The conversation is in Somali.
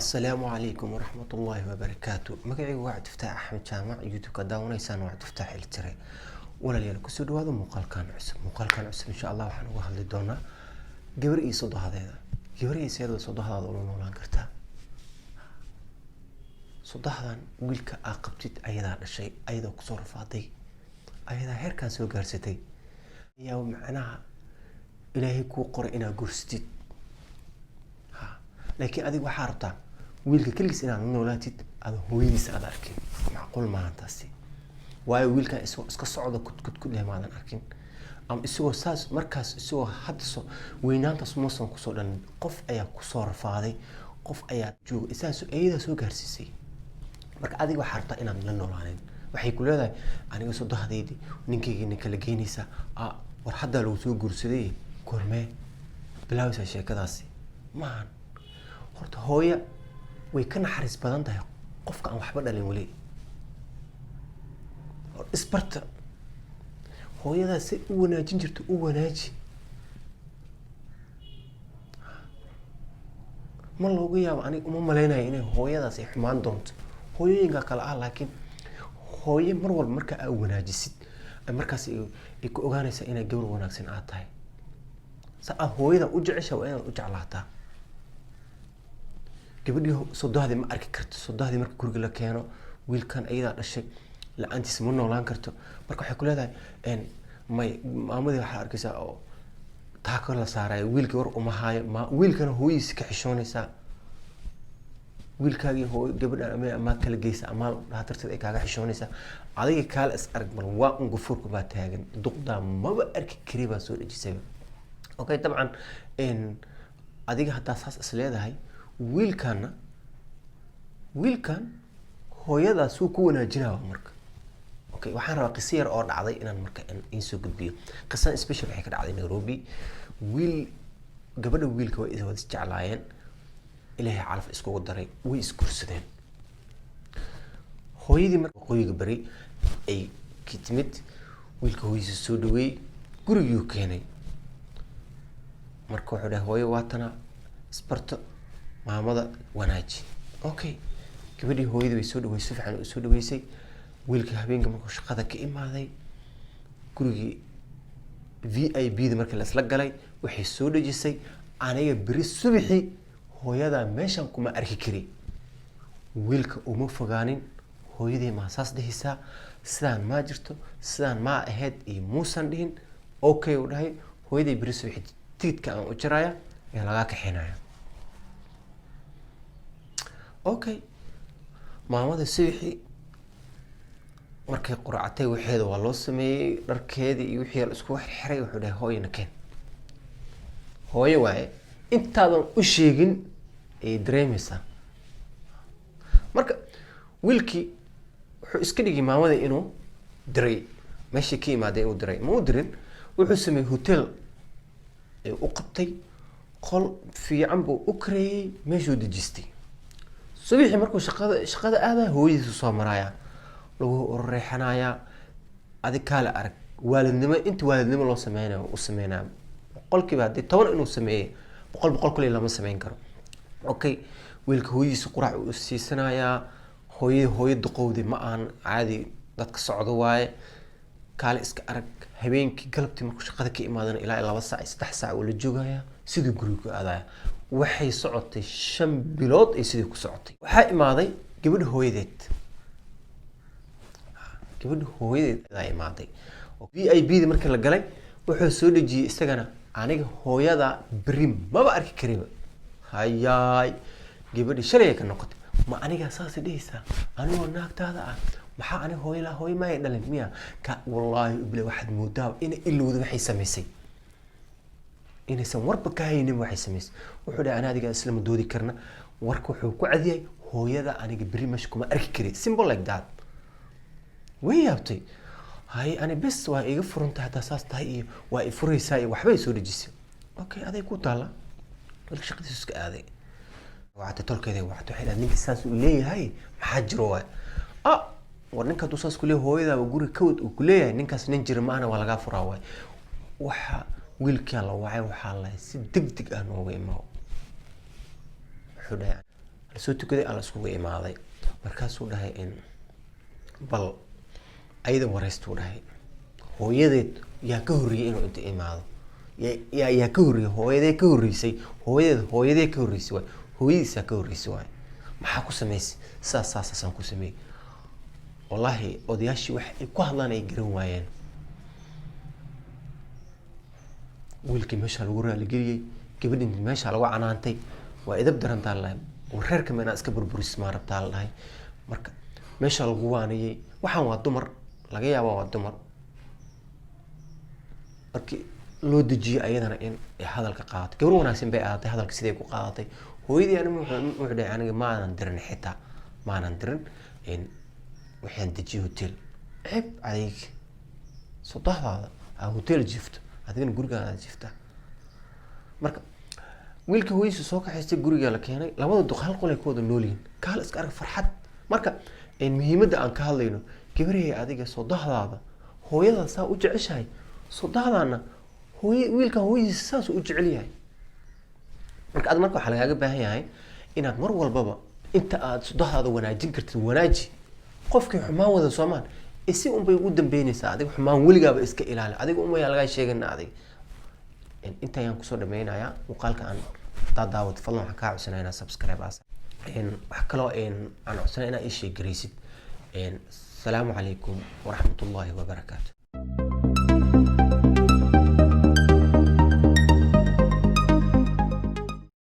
السلام عليكم ورحمة الله وبركاته. مقعي واحد تفتح أحمد جامع يوتيوب كداونا يسان واحد تفتح التري ولا ليلا كسر هذا مقال كان عسب إن شاء الله وحنا واحد للدونا جبر إيه صدق هذا جبر إيه سيد صدق هذا ولا نولا كرتا صدق هذا ويلك عقبتي أيضا الشيء أيضا كسر فاضي أيضا هير كان سو جرستي يوم معناها إلهي كو قرئنا جرستي لكن أدي وحارته ويلك كل سنة نولاتيد هذا هويديس هذا أركين معقول ما هنتاسي واي ويلك اسكو صعود كد كله ما هذا أركين أم اسوه ساس مركز اسوه حدثه وينان تصمصن كسرن قف أيا كسر فاضي قف أيا جو إساس أيدا سو جرسيسي مرك أدي وحارته إنا من النولانين وحي كل هذا أنا قصد هذيدي نينكي نكلجينيسا ورحدا لو سو جرسدي كورمه بلاوس هالشيء كذاسي مان horta hooyo way ka naxariis badan tahay qofka aan waxba dhalin wali isbarta hooyada si u wanaajin jirto u wanaaji ma looga yaabo aniga uma maleynayo inay hooyadaas ay xumaan doonto hooyooyinka kale laakiin hooyo mar walba marka aad wanaajisid markaas ay ku ogaanaysaa inay gabar wanaagsan aad tahay saa hooyada u jecesha waa inaad u jeclaataa gabadhii sodohdii ma arki karto sodohdii marka guriga la keeno wiilkan ayada dhashay la aantiis ma noolaan karto marka waxay ku leedahay may maamadii waxa arkaysaa oo taako la saaray wiilkii war uma haayo wiilkana hooyiisa ka xishoonaysa wiilkaagii hooy gabadha ama kala geysa ama dhaatarteed ay kaaga xishoonaysa adiga kaal is arag bal waa un gufurku baa taagan duqda maba arki kari baa soo dhajisay okay dabcan adiga hadaa saas is leedahay wiilkan hooyada suu ku wanaajinaa marka okay waxaan rabaa qiso yar oo dhacday inaan marka in soo gudbiyo qisan special waxay ka dhacday Nairobi gabadha wiilka way wada jeclaayeen ilaahay calaf isku daray way iskursadeen hooyadii marka qoyiga bari ay kitmid wiilka hooyadiisa soo dhaweey gurigii keenay marka wuxuu dhahay hooyo waatana isbarto maamada wanaaji okay gabadhii hooyadii way soo dhaweysay fiican u soo dhaweysay wiilka habeenka markuu shaqada ka imaaday gurigii VIP da markii la isla galay waxay soo dhajisay aniga bari subaxii hooyada meeshan kuma arki kari wiilka uma fogaanin hooyadii ma saas dhihisa sidaan ma jirto sidaan ma ahayd iyo muusan dhihin okay u dhahay hooyadii bari subaxii tigidka aan u jiraya ee laga kaxinaya okay maamada subaxii markay quraactay waxeeda waa loo sameeyay dharkeedii iyo wixii la isku xirxiray wuxuu dhahay hooyana keen hooyo waaye intaadan u sheegin ay dareemaysaa marka wiilkii wuxuu iska dhigay maamada inuu diray meeshii ka imaaday inuu diray ma u dirin wuxuu sameeyay hotel u qabtay qol fiican buu u kareeyay meeshuu dejistay subaxii markuu shaqada aaday hooyadiisu soo maraya lagu reexanaya adig kala arag waalidnimo inta waalidnimo loo sameeyay u sameeyna boqolkiiba hadii 10 inuu sameeyay boqol kale lama sameyn karo okay wiilka hooyadiisu quraac u siisanaya hooyo duqowdi ma aan caadi dadka socdo waaye kale iska arag habeenkii galabtii markuu shaqada ka imaadana ilaa 2 saac 3 saac oo la joogaya sidii guriga aadaya waxay socotay 5 bilood ay sidii ku socotay waxa imaaday gabadha hooyadeed ay imaaday VIP da markii la galay wuxuu soo dhajiyay isagana aniga hooyada bari maba arki kariba hayay gabadhi shalay ka noqotay ma aniga saas dhihisa anoo naagtaada maxaa aniga hooyo ma ay dhalin miya ka wallahi ibla waxad moodaa in ilowda waxay sameysay inaysan warba ka haynin waxay sameysay wuxuu dhahay anaadiga islaam doodi karna warka wuxuu ku cadiyay hooyada aniga bari mash kuma arki kari simple like that way yaabtay hay ani bes waa iga furunta hada saas tahay iyo waa furaysaa iyo waxba soo dhajisay okay aday ku taala wal shaqadiisu iska aaday waxa tolkeeda waxa xidhan ninka saas u leeyahay maxaa jiro waa war ninka du saas ku leeyahay hooyada guri kawd uu ku leeyahay ninkaas nin jir maana waa laga furaa way waxa wiilka la wacay waxa la si degdeg ah nooga imaa wuxuu dhahay soo tukaday alla iskugu imaaday markaasuu dhahay in bal ayada wareystuu dhahay hooyadeed yaa ka horreeyay inuu inta imaado yaa ka horreeyay hooyadee ka horreysay hooyadee ka horreysay waay hooyadiisaa ka horreysay waay maxaa ku samaysay saasaan ku sameeyey wallaahi odayaashii wax ay ku hadlaan ay garan waayeen wiilkii meesha lagu raaligeliyey gabadhii meesha lagu canaantay waa idab darantaa lahay reerka meena iska burburis ma rabtaa la dhahay marka meesha lagu waaniyey waxaan waa dumar laga yaabaa waa dumar markii loo dejiyay ayadana in ay hadalka qaadato gabar wanaagsan bay ahaatay hadalka siday ku qaadatay hooyadii wuxuu dhahay aniga maanan dirin xitaa maanan dirin in waxaan dejiyay hotel ceeb adeeg soddahdaada aa hotel jifto adigana gurigaada jifta marka wiilka hooyadiisa soo kaxaystay guriga la keenay labada duq hal qol ay ku wada noolyihiin kaal iska arag farxad marka muhiimadda aan ka hadlayno gabariyay adiga soddahdaada hooyada saa u jeceshahay soddahdaana wiilka hooyadiisa saas u jecel yahay marka aad marka waxaa lagaaga baahan yahay inaad mar walbaba inta aad soddahdaada wanaajin kartid wanaaji qofkii xumaan wada soomaan isi unbay ugu dambeynaysaa adiga xumaan weligaaba iska ilaali adiga umayaa lagaa sheegana adiga inta ayaan kusoo dhameynayaa muuqaalka aan daawad fadlan waxaan kaa codsanaa inaad subscribe wax kaloo aan codsanaa inaad ii sheegaraysid asalaamu calaykum waraxmatullaahi wabarakaatu